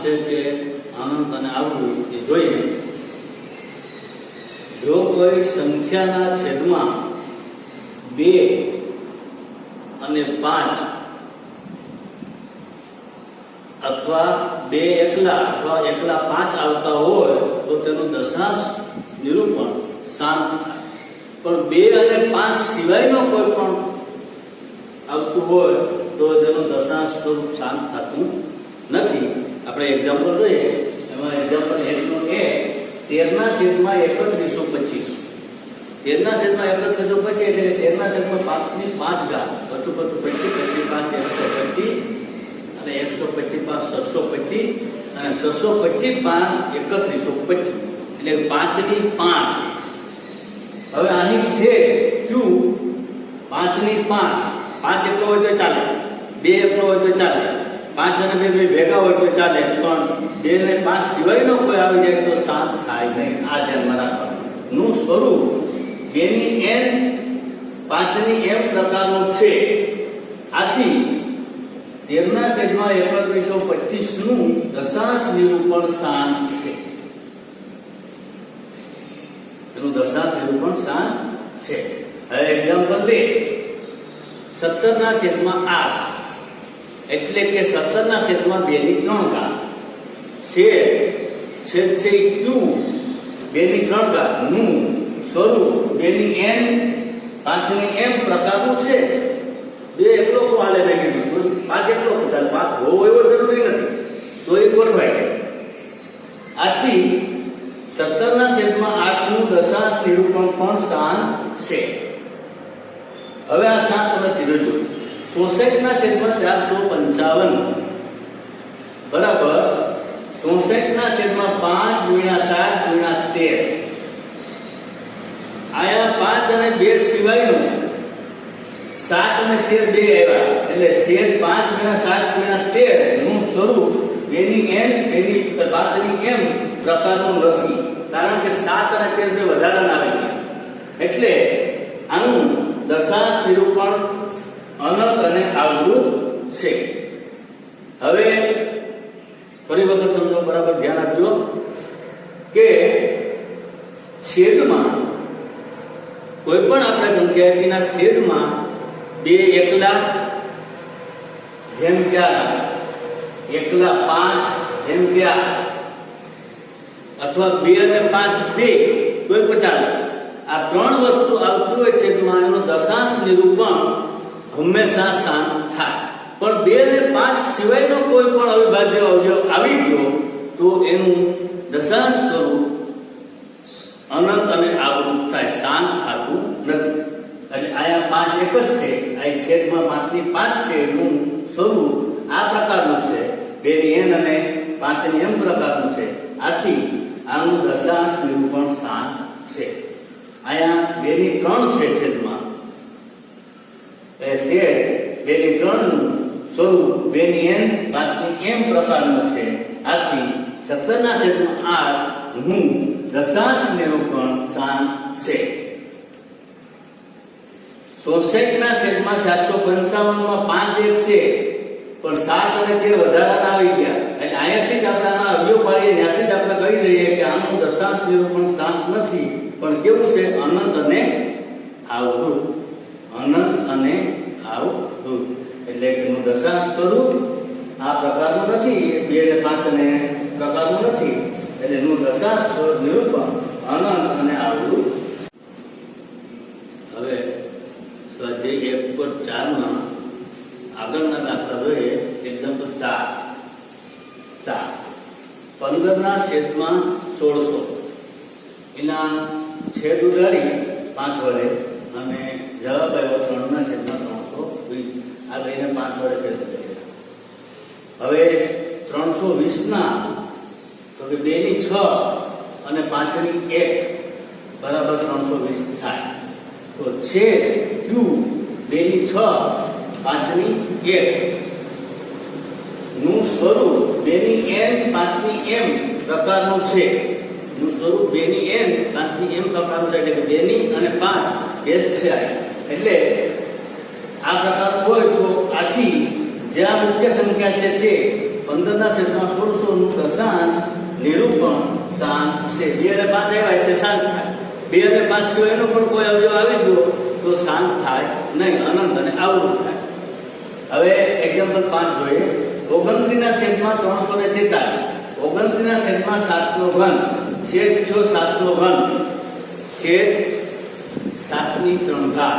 છે કે અનંત અને આવવું એ જોઈએ. જો કોઈ સંખ્યાના છેદમાં 2 અને 5 અથવા 2 એકલા અથવા એકલા 5 આવતા હોય તો તેનું દશાંશ નિરૂપણ શાંત થાય. પણ 2 અને 5 સિવાયનો કોઈ પણ આવતું હોય તો તેનું દશાંશ સ્વરૂપ શાંત થતું નથી. આપણે એક્ઝામ્પલ જોઈએ. એમાં એક્ઝામ્પલ 1 13/3125. 13/3125 એટલે 13/5 ઘાત પચું 25 25 125 અને 125 625 અને 625 3125 એટલે 5/5. હવે આની છે ક્યુ 5/5. 5 એકલો હોય તો ચાલે, 2 એકલો હોય તો ચાલે, 5 અને 2 ભેગા હોય તો ચાલે, પણ 2 અને 5 સિવાયનો કોઈ આવી જાય તો શાંત થાય નહીં. આ ધ્યાનમાં રાખવાનું. નું સ્વરૂપ 2n 5m પ્રકારનું છે. આથી 13/3125 નું દશાંશ નિરૂપણ શાંત છે. એનું દશાંશ નિરૂપણ શાંત છે. હવે એક્ઝામ્પલ 2 17/8 એટલે કે 17/2 ઘાત છેદ છે ક્યુ 2 નું સ્વરૂપ 2n 5m પ્રકારનું છે. 2 એકલો કો હાલે મેં કીધું, 5 એકલો કો ચાલે, 5 હોવો એવો જરૂરી નથી, તો એ ગોઠવાય જાય. આથી 17/8 નું દશાંશ નિરૂપણ પણ શાંત છે. હવે આ શાંત નથી જોજો. 64/455 બરાબર 64/5 × 7 × 13. આયા 5 અને 2 સિવાયનું 7 અને 13 બે આવ્યા એટલે છેદ 5 × 7 × 13 નું સ્વરૂપ 2n 5m પ્રકારનું નથી. કારણ કે 7 અને 13 બે વધારાના આવી ગયા એટલે આનું દશાંશ નિરૂપણ અનંત અને આવૃત છે. હવે ફરી વખત સમજો, બરાબર ધ્યાન આપજો કે છેદમાં કોઈ પણ આપણે સંખ્યા આપીના છેદમાં 2 એકલા જેમ કે એકલા 5 જેમ કે અથવા 2 અને 5 બે કોઈ પણ ચાલે. આ 3 વસ્તુ આવતી હોય છેદમાં એનું દશાંશ નિરૂપણ હંમેશા શાંત થાય. પણ 2 અને 5 સિવાયનો કોઈ પણ અવિભાજ્ય અવયવ આવી ગયો તો એનું દશાંશ સ્વરૂપ અનંત અને આવૃત થાય, શાંત થતું નથી. એટલે આયા 5 એક જ છે, આ છેદમાં 5/5 છે. એનું સ્વરૂપ આ પ્રકારનું છે, 2n અને 5m પ્રકારનું છે. આથી આનું દશાંશ નિરૂપણ શાંત છે. આયા 2/3 છે છેદમાં, એ છેદ 2/3 નું સ્વરૂપ 2n 5m પ્રકારનું છે. આથી 17/8 નું દશાંશ નિરૂપણ શાંત છે. 66/755 માં 5 એક છે પણ 7 અને 13 વધારાના આવી ગયા એટલે અહીંયાથી જ આપણે આના અવયવ પાડીએ, ત્યાંથી જ આપણે કહી દઈએ કે આનું દશાંશ નિરૂપણ શાંત નથી, પણ કેવું છે? અનંત અને આવૃત. અનંત અને આવૃત એટલે કે એનું દશાંશ સ્વરૂપ આ પ્રકારનું નથી, 2 અને 5 અને પ્રકારનું નથી. એટલે એનું દશાંશ નિરૂપણ અનંત અને આવૃત. હવે સ્વાધ્યાય 1.4 માં આગળના દાખલા જોઈએ. એક્ઝામ્પલ 4 15/1600 એના છેદ ઉડાડી 5 વડે અને જવાબ આવ્યો 3/320. આ બેને 5 વડે છેદ ઉડાડ્યા. હવે 320 ના તો કે 2/6 અને 5/1 બરાબર 320 થાય. તો છેદ ક્યુ 2/6 5/1 નું સ્વરૂપ 2n 5m પ્રકારનું છે. નું સ્વરૂપ 2n 5m પ્રકારનું છે એટલે કે 2 અને 5 એ જ છે. એટલે આ પ્રકારનું હોય તો આથી જે આ મુખ્ય સંખ્યા છે તે 15/1600 નું દશાંશ નિરૂપણ શાંત છે. 2 અને 5 આવ્યા એટલે શાંત થાય. 2 અને 5 સિવાયનો પણ કોઈ અવયવ આવી ગયો તો શાંત થાય નહીં, અનંત અને આવૃત થાય. હવે એક્ઝામ્પલ 5 જોઈએ. 29/343. 29/7 છેદ 7/3 છેદ 7/3.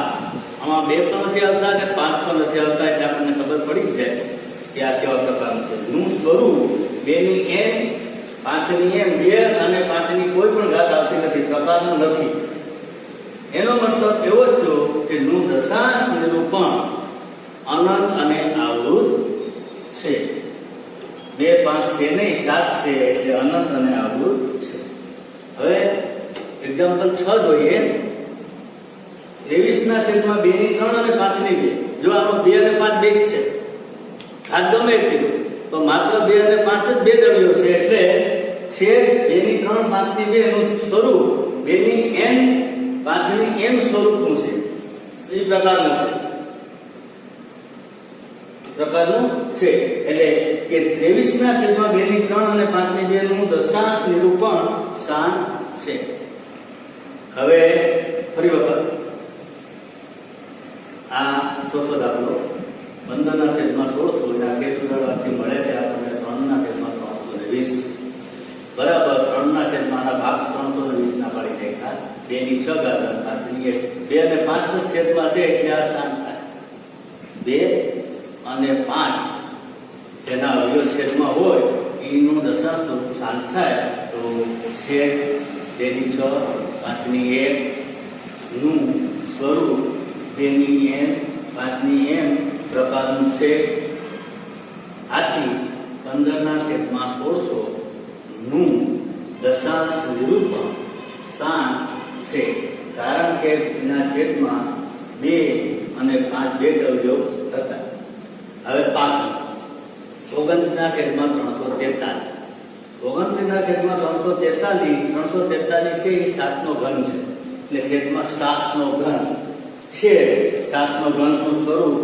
આમાં 2 પણ નથી આવતા કે 5 પણ નથી આવતા, એટલે આપણને ખબર પડી જાય કે આ કેવા પ્રકારનું છે. નું સ્વરૂપ 2n 5n 2 અને 5ની કોઈ પણ ઘાત આવતી નથી, પ્રકારનું નથી. એનો મતલબ એવો થયો કે નું દશાંશ નિરૂપણ અનંત અને આવૃત છે. 2 5 છે નહીં, 7 છે એટલે અનંત અને આવૃત છે. હવે એક્ઝામ્પલ 6 જોઈએ. 23/2 અને 5/2. જો આમાં 2 અને 5 બે જ છે, ઘાત ગમે એટલી તો માત્ર 2 અને 5 જ બે દળીઓ છે, એટલે છેદ 2/3 5/2 નું સ્વરૂપ 2n 5m સ્વરૂપનું છે. એ પ્રકારનું છે. એટલે કે 23/2 અને 5/2 નું દશાંશ નિરૂપણ શાંત છે. હવે ફરી વખત આ ચોથો દાખલો 15/1600 ના છેદ ઉડાડવાથી મળે છે આપણને 3/320 બરાબર 3/3 ભાગ 320 ના પાડી દેખા 2/6 ઘાત 5/1. 2 અને 5 છેદમાં છે એટલે આ શાંત થાય. 2 અને 5 જેના અવયવ છેદમાં હોય એનું દશાંશ સ્વરૂપ શાંત થાય તો છેદ 2/6 5/1 નું સ્વરૂપ 2n 5m પ્રકારનું છે. આથી 15/1600 નું દશાંશ નિરૂપણ શાંત છે, કારણ કે એના છેદમાં 2 અને 5 બે અવયવ હતા. હવે 5 29/343. 29/343 છે એ 7 નો ઘન છે, એટલે છેદમાં 7 નો ઘન છે. 7 નો ઘન નું સ્વરૂપ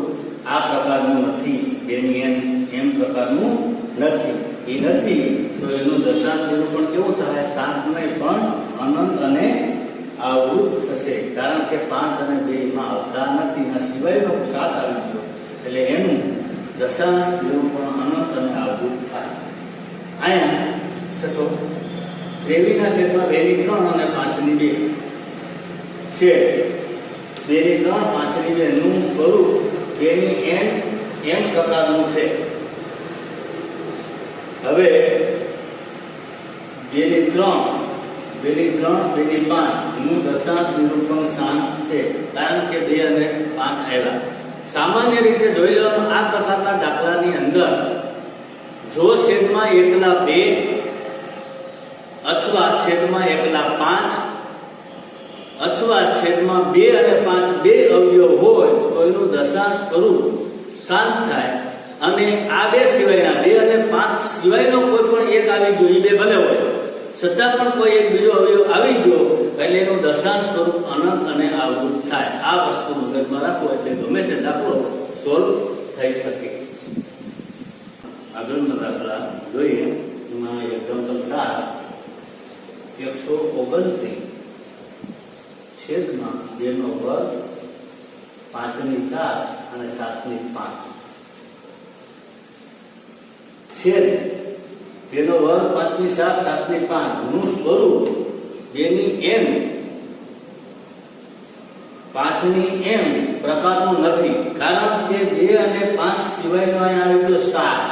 આ પ્રકારનું નથી, 2n પ્રકારનું નથી. એ નથી તો એનું દશાંશ નિરૂપણ કેવું થાય? શાંત નહીં પણ અનંત અને આવૃત થશે, કારણ કે 5 અને 2 માં આવતા નથી. આ સિવાયનો 7 આવી ગયો એટલે એનું દશાંશ નિરૂપણ અનંત અને આવૃત થાય. અહીંયા છઠ્ઠો 23/2 અને 5/2 છે. 2/3 5/2 નું સ્વરૂપ 2n m પ્રકારનું છે. હવે 2/3 2/5 નું દશાંશ નિરૂપણ શાંત છે, કારણ કે 2 અને 5 આવ્યા. સામાન્ય રીતે જોઈ લેવાનું આ પ્રકારના દાખલાની અંદર જો છેદમાં એકલા 2 અથવા છેદમાં એકલા 5 અથવા છેદમાં 2 અને 5 બે અવયવ હોય તો એનું દશાંશ સ્વરૂપ શાંત થાય. અને આ બે સિવાયના 2 અને 5 સિવાયનો કોઈ પણ એક આવી ગયો, એ બે ભલે હોય છતાં પણ કોઈ એક બીજો અવયવ આવી ગયો એટલે એનું દશાંશ સ્વરૂપ અનંત અને આવૃત થાય. આ વસ્તુ મગજમાં રાખો એટલે ગમે તે દાખલો સોલ્વ થઈ શકે. આગળના દાખલા જોઈએ. એમાં એક્ઝામ્પલ 7 129 છેદમાં 2 નો વર્ગ 5/7 અને 7/5 છેદ 2 નો વર્ગ 5/7 7/5 નું સ્વરૂપ 2n 5m પ્રકારનું નથી, કારણ કે 2 અને 5 સિવાયનો અહીંયા આવી ગયો 7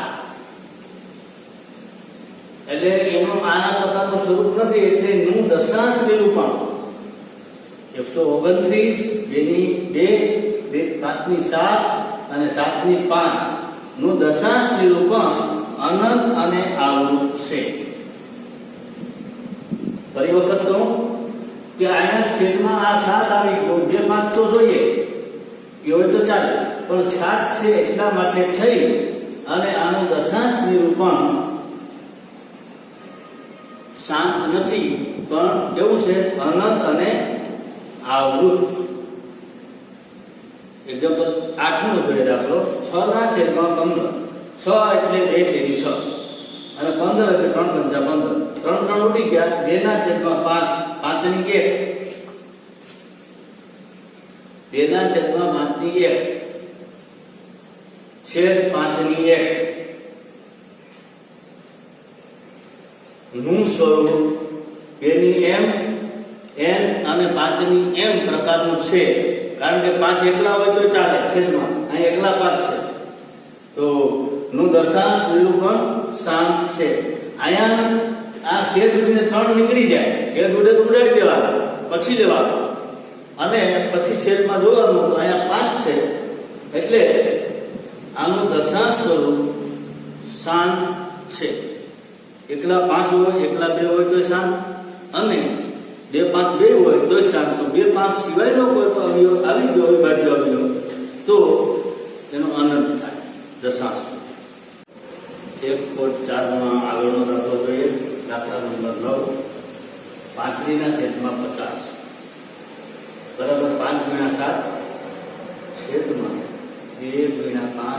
એટલે એનું આના પ્રકારનું સ્વરૂપ નથી. એટલે નું દશાંશ નિરૂપણ 129 2 5/7 અને 7/5 નું દશાંશ નિરૂપણ અનંત અને આવૃત છે. ફરી વખત કહું કે આના છેદમાં આ 7 આવી ગયો, 2 5 તો જોઈએ એ હોય તો ચાલે, પણ 7 છે એટલા માટે થઈ અને આનું દશાંશ નિરૂપણ શાંત નથી પણ કેવું છે? અનંત અને આવૃત. એક્ઝામ્પલ 8 નો જોઈએ દાખલો 6/15 6 એટલે 2 તેરી 6 અને 15 એટલે 3 પંચા 15. 3 3 ઉડી ગયા. 2 ના છેદમાં 5 5 ની 1 2 ના છેદમાં 5 ની 1 છેદ 5 ની 1 નું સ્વરૂપ 2 ની m n અને 5 ની m પ્રકારનું છે. કારણ કે 5 એકલા હોય તો ચાલે છેદમાં, અહીં એકલા 5 છે તો નું દશાંશ નિરૂપણ શાંત છે. અહીંયા આ છેદ ઉડીને 3 નીકળી જાય, છેદ ઉડે તો ઉડાડી દેવાના, પછી લેવાનું અને પછી છેદમાં જોવાનું તો અહીંયા 5 છે એટલે આનું દશાંશ સ્વરૂપ શાંત છે. એકલા 5 હોય, એકલા 2 હોય તો શાંત, અને 2 5 2 હોય તો શાંત. તો 2 5 સિવાયનો કોઈ પણ અવયવ આવી ગયો અવિભાજ્ય અવયવ તો એનો અનંત થાય દશાંશ. 1.4 માં આગળનો દાખલો જોઈએ. દાખલા નંબર 9. 5 ના છેદમાં 50 બરાબર 5 ગુણ્યા 7 છેદમાં 2 ગુણ્યા 5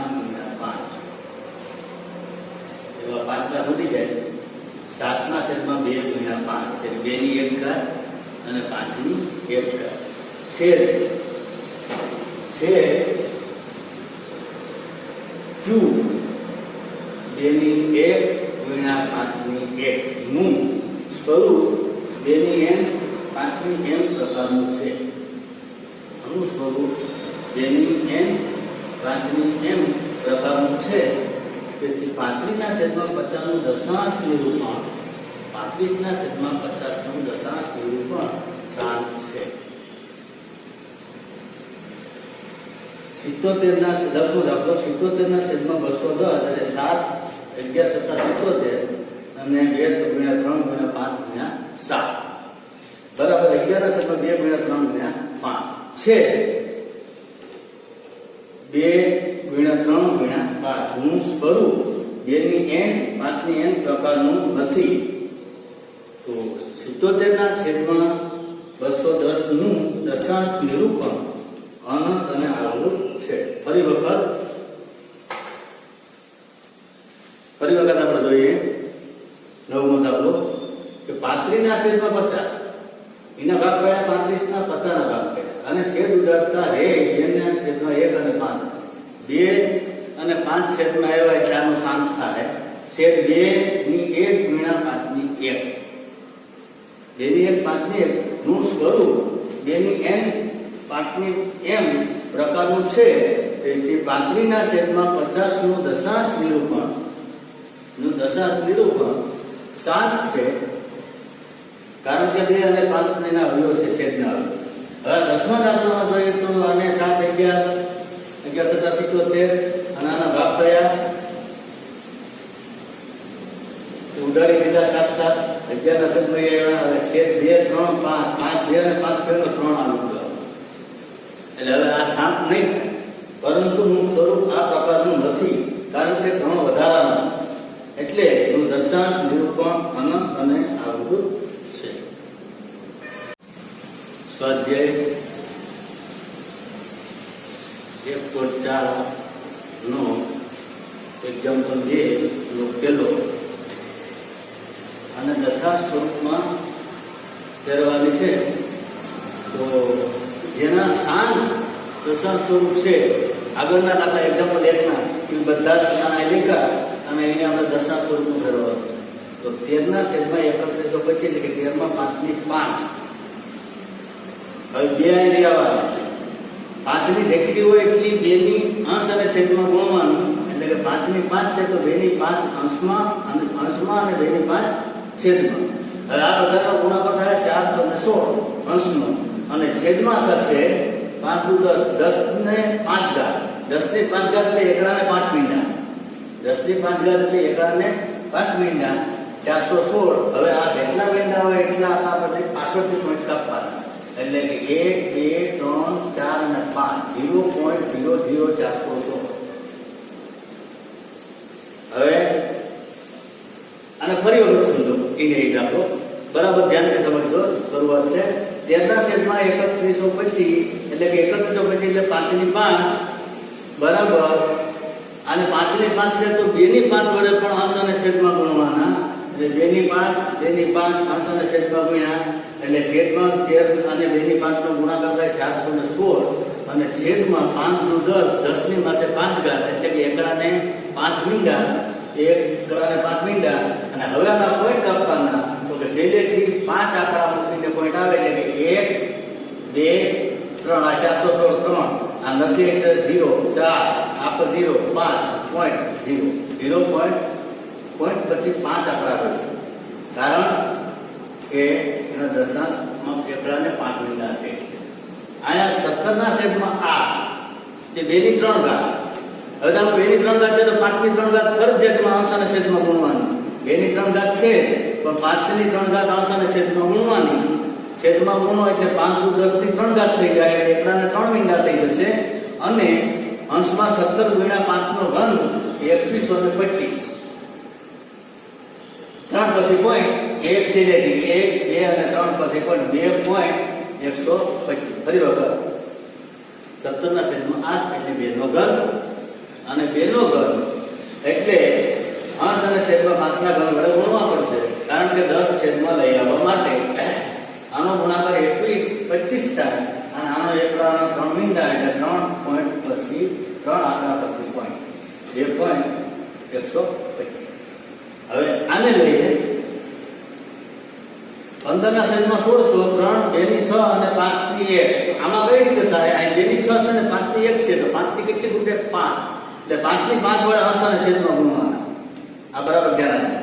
એવા 5 ના વધી જાય. 7 ના છેદમાં 2 ગુણ્યા 5 એટલે 2 ની 1 ઘાત અને 5 ની 1 ઘાત છેદ q 2 ની 1 ગુણ્યા 5 ની 1 નું સ્વરૂપ 2 ની n 5 ની m પ્રકારનું છે. આનું સ્વરૂપ 2 ની n 5 ની m પ્રકારનું છે. તેથી 35 ના છેદમાં 50 નું દશાંશ નિરૂપણ 35 ના છેદમાં 50 નું દશાંશ નિરૂપણ શાંત છે. 77 ના 10 નો દાખલો. 77 ના છેદમાં 210 એટલે 7 11 7 77 અને 2 ગુણ્યા 3 ગુણ્યા 5 ગુણ્યા 7 બરાબર 11 ના છેદમાં 2 ગુણ્યા 3 ગુણ્યા 5 છે. 2 ગુણ્યા 3 ગુણ્યા 5 નું સ્વરૂપ 2 ની n 5 ની n પ્રકારનું નથી. તો 77 ના છેદમાં 210 નું દશાંશ નિરૂપણ અનંત અને આવૃત છે. ફરી વખત આપણે જોઈએ 9મો દાખલો કે 35 ના છેદમાં 50 એના ભાગ પડ્યા 35 ના 50 ના ભાગ પડ્યા અને છેદ ઉડાડતા રે 2 ના છેદમાં 1 અને 5 2 અને 5 છેદમાં આવ્યા એટલે આનું શાંત થાય. છેદ 2 ની 1 ગુણ્યા 5 ની 1 2 ની 1 5 ની 1 નું સ્વરૂપ 2 ની n 5 ની m પ્રકારનું છે. તેથી 35 ના છેદમાં 50 નું દશાંશ નિરૂપણ શાંત છે. કારણ કે 2 અને 5 ના અવયવ છે છેદના અવયવ. હવે 10મા દાખલામાં જોઈએ તો આને 7 11 11 7 77 અને આના ભાગ થયા ઉડાડી દીધા 7 7 11 ના છેદમાં આવ્યા. હવે છેદ 2 3 5 5 2 અને 5 છેદનો 3 આનું એટલે હવે આ શાંત નહીં થાય. પરંતુ નું સ્વરૂપ આ પ્રકારનું નથી કારણ કે 3 વધારાના એટલે એનું દશાંશ નિરૂપણ અનંત અને આવૃત છે. સ્વાધ્યાય 1.4 નો એક્ઝામ્પલ 2 નો પહેલો અને દશાંશ સ્વરૂપમાં ફેરવાની છે. તો જેના શાંત દશાંશ સ્વરૂપ છે આગળના દાખલા એક્ઝામ્પલ 1 ના એ બધા જ નાના લેખા અને એને આપણે દશાંશ સ્વરૂપમાં ફેરવવાનું. તો 13 ના છેદમાં 31 તો પછી એટલે કે 13 માં 5 ની 5 હવે 2 અહીં લઈ આવવાના 5 ની જેટલી હોય એટલી 2 ની અંશ અને છેદમાં ગુણવાનું એટલે કે 5 ની 5 છે તો 2 ની 5 અંશમાં અને 2 ની 5 છેદમાં. હવે આ બધાનો ગુણાકાર થાય 4 અને 16 અંશનો અને છેદમાં થશે 5 દુ 10 10 ને 5 ઘાત 10 ની 5 ઘાત એટલે એકડાને 5 મીંડા 10 ની 5 ઘાત એટલે એકડાને 5 મીંડા 416. હવે આ જેટલા મીંડા હોય એટલા આ બધી પાછળથી પોઈન્ટ કાપવાના એટલે કે 1 2 3 4 અને 5 0.00416. હવે આને ફરી વખત સમજો એને આપો બરાબર ધ્યાનથી સમજજો. શરૂઆત છે 13 ના છેદમાં 3125 એટલે કે 3125 એટલે 5 ની 5 બરાબર અને 5 ની 5 છે તો 2 ની 5 વડે પણ અંશ અને છેદમાં ગુણવાના. એટલે 2 ની 5 અંશ અને છેદમાં ગુણ્યા એટલે છેદમાં 13 અને 2 ની 5 નો ગુણાકાર થાય 416 અને છેદમાં 5 નું 10 10 ની માથે 5 ઘાત એટલે કે એકડાને 5 મીંડા, એકડાને 5 મીંડા. અને હવે આના પોઈન્ટ આપવાના તો કે છેલ્લેથી 5 આંકડા મૂકીને પોઈન્ટ આવે એટલે કે 1 2 3 આ 416 3 આ નથી એટલે 0 4 આ પર 0 5 પોઈન્ટ 0 પોઈન્ટ પછી 5 આંકડા હોય કારણ કે એનો દશાંશમાં એકડાને 5 મીંડા છે. આયા 17 ના છેદમાં આ જે 2 ની 3 ઘાત. હવે તમે 2 ની 3 ઘાત છે તો 5 ની 3 ઘાત ફરજિયાતમાં અંશ અને છેદમાં ગુણવાની. 2 ની 3 ઘાત છે પણ 5 ની 3 ઘાત અંશ અને છેદમાં ગુણવાની. છેદમાં ગુણો એટલે 5 નું 10 ની 3 ઘાત થઈ જાય એટલે એકડાને 3 મીંડા થઈ જશે અને અંશમાં 17 ગુણ્યા 5 નો ઘન 2125. 3 પછી પોઈન્ટ 1 છેલ્લેથી 1 2 અને 3 પછી પોઈન્ટ 2.125. ફરી વખત 17 ના છેદમાં 8 એટલે 2 નો ઘન અને 2 નો ઘન એટલે અંશ અને છેદમાં 5 ના ઘન વડે ગુણવા પડશે કારણ કે 10 છેદમાં લઈ આવવા માટે. આનો ગુણાકાર 2125 થાય અને આનો એકડાનો 3 મીંડા એટલે 3 પોઈન્ટ પછી 3 આંકડા પછી પોઈન્ટ 2.125. હવે આને લઈએ 15 ના છેદમાં 1600 3 2 ની 6 અને 5 ની 1. આમાં કઈ રીતે થાય? આ 2 ની 6 છે ને 5 ની 1 છે તો 5 ની કેટલી ખૂટે? 5 એટલે 5 ની 5 વડે અંશ અને છેદમાં ગુણવાના. આ બરાબર ધ્યાન રાખો.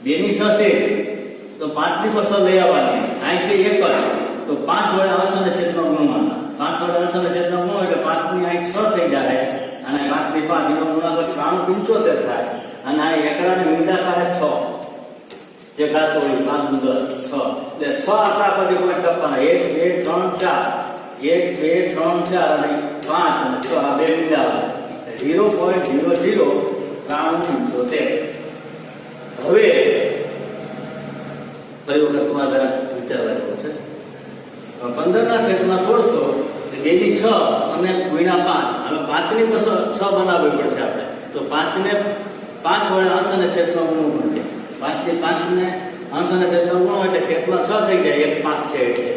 2 ની 6 છે તો 5 ની 6 લઈ આવવાની. આ છે 1 તો 5 વડે અંશ અને છેદમાં ગુણવાના. 5 વડે અંશ અને છેદમાં ગુણો એટલે 5 ની 6 થઈ જાય અને 5 ની 5 એનો ગુણાકાર 375 થાય અને આ એકડાને મીંડા થાય 6 જે ઘાત હોય 5 નું 10 6 એટલે 6 આંકડા પછી પોઈન્ટ આપવાના 1 2 3 4 1 2 3 4 અને 5 અને 6 આ બે મીંડા આવે 0.00 375. હવે ફરી વખત તમારે વિચારવાનું છે. 15 ના છેદમાં 1600 2 ની 6 અને ગુણ્યા 5. હવે 5 ની 6 બનાવવી પડશે આપણે તો 5 ને 5 વડે અંશ અને છેદમાં ગુણવું પડશે. 5 થી 5 ને અંશ અને છેદમાં ગુણો એટલે છેદમાં 6 થઈ જાય 1 5 છે એટલે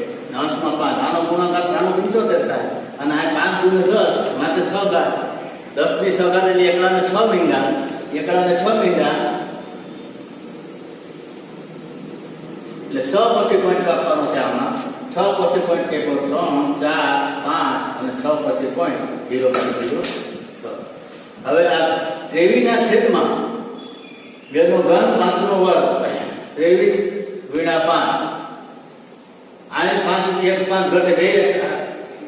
અંશમાં 5. આનો ગુણાકાર 375 થાય અને આ 5 ગુણ્યા 10 માથે 6 ઘાત 10 ની 6 ઘાત એટલે એકડાને 6 મીંડા એટલે 6 પછી પોઈન્ટ આપવાનો છે. આમાં 6 પછી પોઈન્ટ કે 3 4 5 અને 6 પછી પોઈન્ટ 0.06. હવે આ 23 ના છેદમાં 2 નો ઘન 5 નો વર્ગ 23 ગુણ્યા 5. આને 5 1 5 ઘટે 2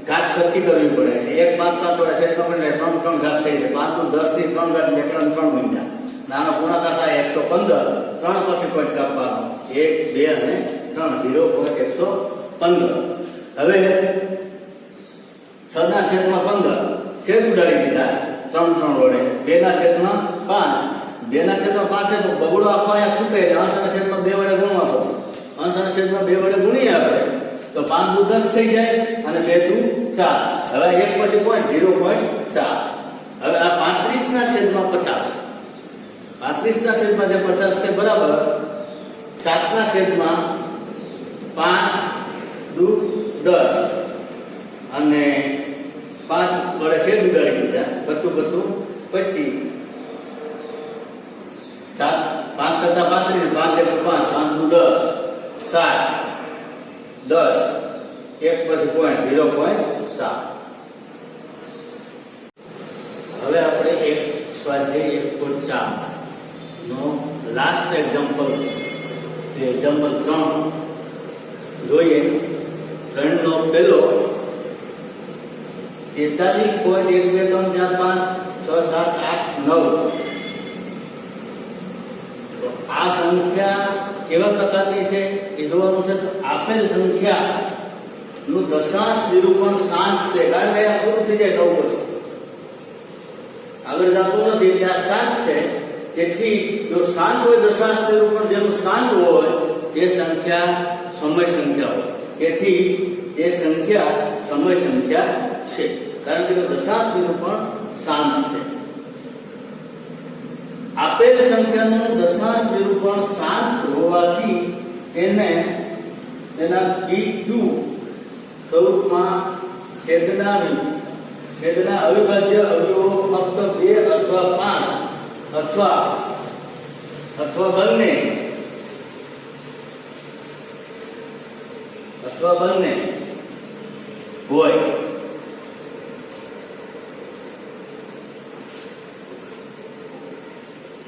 ઘાત સરખી કરવી પડે. 1 5 5 વડે છેદમાં પડે 3 3 ઘાત થઈ જાય. 5 નું 10 ની 3 ઘાત એટલે 3 મીંડા. નાનો ગુણાકાર થાય 115. 3 પછી પોઈન્ટ કાપવાનો 1 2 અને 3 0.115. હવે 6 ના છેદમાં 15 છેદ ઉડાડી દીધા 3 3 વડે 2 ના છેદમાં 5 2 ના છેદમાં 5 છે તો બગડો આખો અહીંયા ખૂટે એટલે અંશ અને છેદમાં 2 વડે ગુણવા પડે. અંશ અને છેદમાં 2 વડે ગુણીએ આપણે તો 5 નું 10 થઈ જાય અને 2 નું 4. હવે 1 પછી પોઈન્ટ 0.4. હવે આ 35 ના છેદમાં 50 35 ના છેદમાં જે 50 છે બરાબર 7 ના છેદમાં 5 દુ 10 અને 5 વડે છેદ ઉડાડી દીધા બધું 25 7 5 7 35 5 5 નું 10 7 10 1 પછી પોઈન્ટ 0.7. હવે આપણે એક સ્વાધ્યાય 1.4 નો લાસ્ટ એક્ઝામ્પલ એક્ઝામ્પલ 3 જોઈએ. ગણનો પહેલો 43.1 2 3 4 5 6 7 8 9. તો આ સંખ્યા કેવા પ્રકારની છે એ જોવાનું છે. તો આપેલ સંખ્યા નું દશાંશ નિરૂપણ શાંત છે કારણ કે આ પૂરું થઈ જાય 9 પછી આગળ જતું નથી એટલે આ શાંત છે. તેથી જો શાંત હોય દશાંશ નિરૂપણ જેનું શાંત હોય તે સંખ્યા સમય સંખ્યા હોય. તેથી એ સંખ્યા સમય સંખ્યા છે કારણ કે દશાંશ નિરૂપણ શાંત છે. આપેલ સંખ્યાનું દશાંશ નિરૂપણ શાંત હોવાથી તેને તેના PQ સ્વરૂપમાં છેદના અવિભાજ્ય અવયવો ફક્ત 2 અથવા 5 અથવા બંને હોય.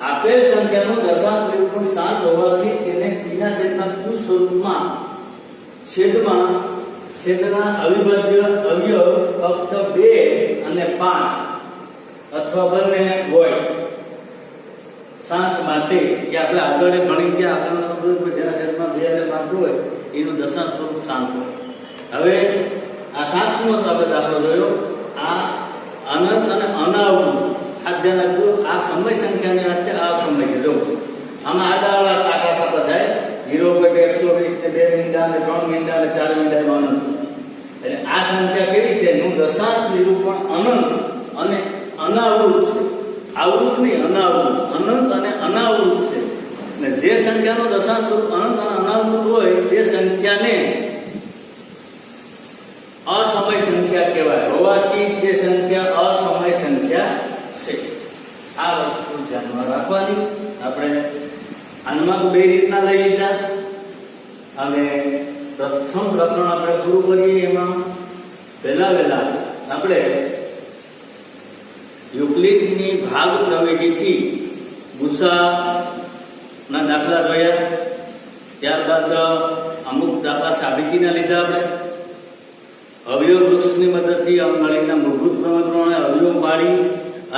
આપેલ સંખ્યાનું દશાંશ નિરૂપણ શાંત હોવાથી તેને P/Q સ્વરૂપમાં છેદના અવિભાજ્ય અવયવ ફક્ત 2 અને 5 અથવા બંને હોય. શાંત માટે કે આપણે આગળ ભણી ગયા આગળનો જેના છેદમાં 2 અને 5 હોય એનું દશાંશ સ્વરૂપ શાંત હોય. હવે આ શાંતનો આપણે દાખલો જોયો. આ અનંત અને અનાવૃત ધ્યાન રાખજો. આ સમય સંખ્યાની વાત છે. આ સમય છે. જો આમાં આડાવાળા કાકા થતા જાય 0.120 ને 2 મીંડા ને 3 મીંડા ને 4 મીંડા અનંત. એટલે આ સંખ્યા કેવી છે? નું દશાંશ નિરૂપણ અનંત અને અનાવૃત છે. આવૃત નહીં, અનાવૃત. અનંત અને અનાવૃત છે. અને જે સંખ્યાનો દશાંશ સ્વરૂપ અનંત અને અનાવૃત હોય તે સંખ્યાને અસમય સંખ્યા કહેવાય. હોવાથી તે સંખ્યા અસમય સંખ્યા છે. આ વસ્તુ ધ્યાનમાં રાખવાની. આપણે આનમાં 2 રીતના લઈ લીધા. અને પ્રથમ પ્રકરણ આપણે પૂરું કરીએ. એમાં પહેલા આપણે યુક્લિડની ભાગ પ્રવિધિથી ગુસાના દાખલા જોયા. ત્યારબાદ અમુક દાખલા સાબિતીના લીધા. આપણે અવયવ વૃક્ષની મદદથી અંકગણિતના મૂળભૂત પ્રમાણે અવયવ પાડી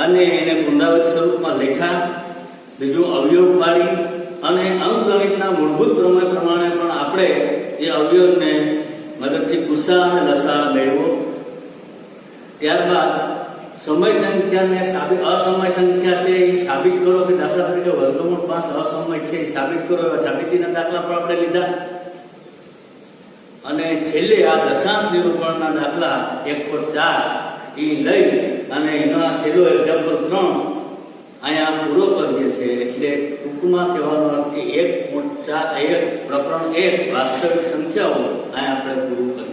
અને એને પુનરાવર્તિત સ્વરૂપમાં લખ્યા. બીજું અવયવ પાડી અને અંકગણિતના મૂળભૂત પ્રમેય પ્રમાણે પણ આપણે એ અવયવને મદદથી ગુસા અને લસા મેળવો. ત્યારબાદ સમય સંખ્યાને અસમય સંખ્યા છે એ સાબિત કરો કે દાખલા તરીકે વર્ગમૂળ 5 અસમય છે એ સાબિત કરો. એવા સાબિતીના દાખલા પણ આપણે લીધા. અને છેલ્લે આ દશાંશ નિરૂપણના દાખલા 1/4 એ લઈ અને એનો છેલ્લો એક્ઝામ્પલ 3 અહીંયા પૂરો કરીએ છીએ. એટલે ટૂંકમાં કહેવાનો અર્થ કે 1/4 પ્રકરણ 1 વાસ્તવિક સંખ્યાઓ અહીંયા આપણે પૂરું કરીએ.